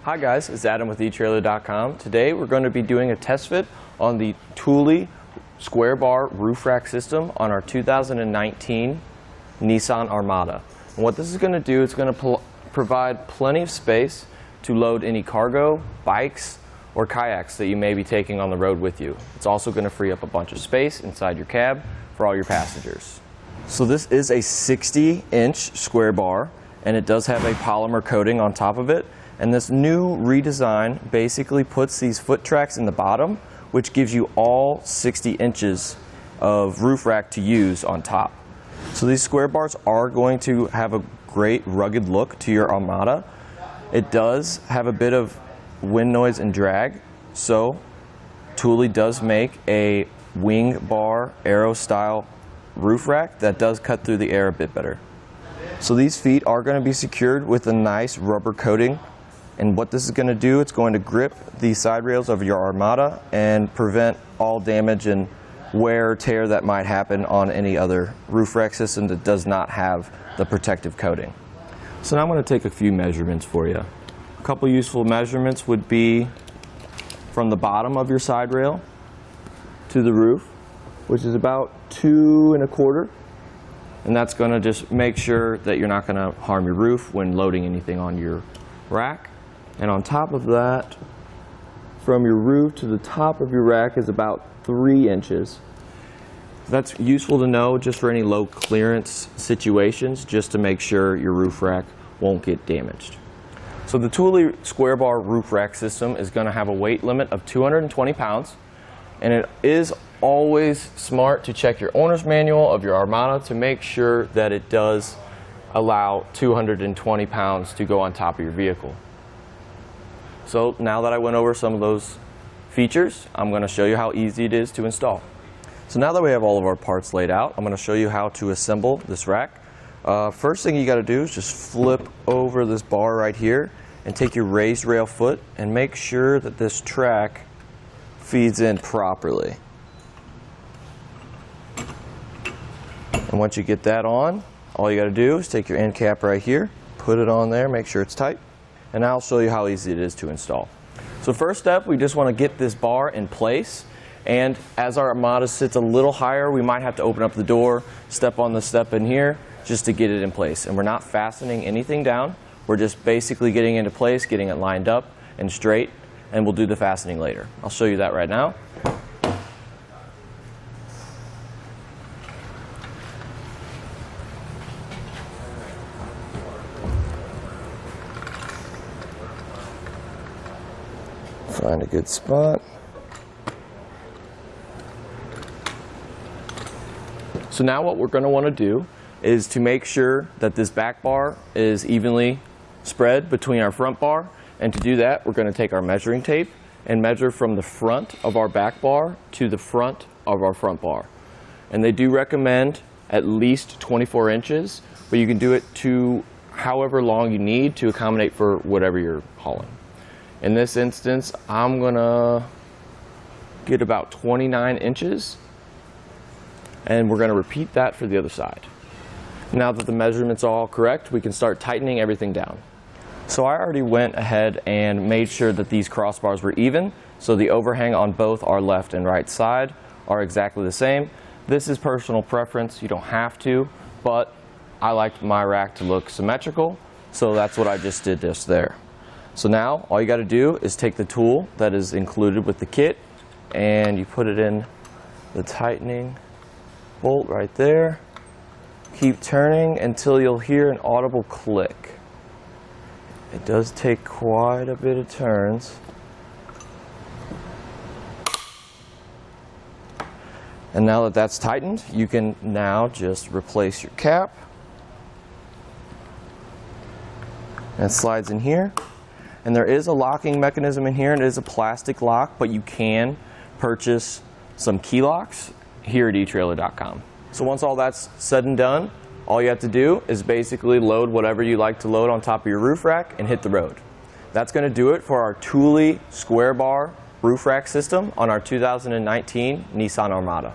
Hi guys, it's Adam with etrailer.com. Today we're going to be doing a test fit on the Thule SquareBar Roof Rack system on our 2019 Nissan Armada. And what this is going to do, it's going to provide plenty of space to load any cargo, bikes, or kayaks that you may be taking on the road with you. It's also going to free up a bunch of space inside your cab for all your passengers. So this is a 60-inch square bar, and it does have a polymer coating on top of it. And this new redesign basically puts these foot tracks in the bottom, which gives you all 60 inches of roof rack to use on top. So these square bars are going to have a great rugged look to your Armada. It does have a bit of wind noise and drag, so Thule does make a wing bar Aero style roof rack that does cut through the air a bit better. So these feet are going to be secured with a nice rubber coating. And what this is going to do, it's going to grip the side rails of your Armada and prevent all damage and wear or tear that might happen on any other roof rack system that does not have the protective coating. So now I'm going to take a few measurements for you. A couple useful measurements would be from the bottom of your side rail to the roof, which is about 2 1/4. And that's going to just make sure that you're not going to harm your roof when loading anything on your rack. And on top of that, from your roof to the top of your rack is about 3 inches. That's useful to know just for any low clearance situations, just to make sure your roof rack won't get damaged. So the Thule SquareBar Roof Rack system is going to have a weight limit of 220 pounds. And it is always smart to check your owner's manual of your Armada to make sure that it does allow 220 pounds to go on top of your vehicle. So now that I went over some of those features, I'm going to show you how easy it is to install. So now that we have all of our parts laid out, I'm going to show you how to assemble this rack. First thing you got to do is just flip over this bar right here and take your raised rail foot and make sure that this track feeds in properly. And once you get that on, all you got to do is take your end cap right here, put it on there, make sure it's tight, and I'll show you how easy it is to install. So first step, we just want to get this bar in place, and as our Armada sits a little higher, we might have to open up the door, step on the step in here, just to get it in place. And we're not fastening anything down, we're just basically getting into place, getting it lined up and straight, and we'll do the fastening later. I'll show you that right now. Find a good spot. So now what we're going to want to do is to make sure that this back bar is evenly spread between our front bar. And to do that, we're going to take our measuring tape and measure from the front of our back bar to the front of our front bar. And they do recommend at least 24 inches, but you can do it to however long you need to accommodate for whatever you're hauling. In this instance, I'm going to get about 29 inches, and we're going to repeat that for the other side. Now that the measurements are all correct, we can start tightening everything down. So I already went ahead and made sure that these crossbars were even, so the overhang on both our left and right side are exactly the same. This is personal preference, you don't have to, but I like my rack to look symmetrical, so that's what I just did just there. So now all you got to do is take the tool that is included with the kit and you put it in the tightening bolt right there. Keep turning until you'll hear an audible click. It does take quite a bit of turns. And now that that's tightened, you can now just replace your cap. And it slides in here. And there is a locking mechanism in here, and it is a plastic lock, but you can purchase some key locks here at etrailer.com. So once all that's said and done, all you have to do is basically load whatever you like to load on top of your roof rack and hit the road. That's going to do it for our Thule SquareBar Roof Rack system on our 2019 Nissan Armada.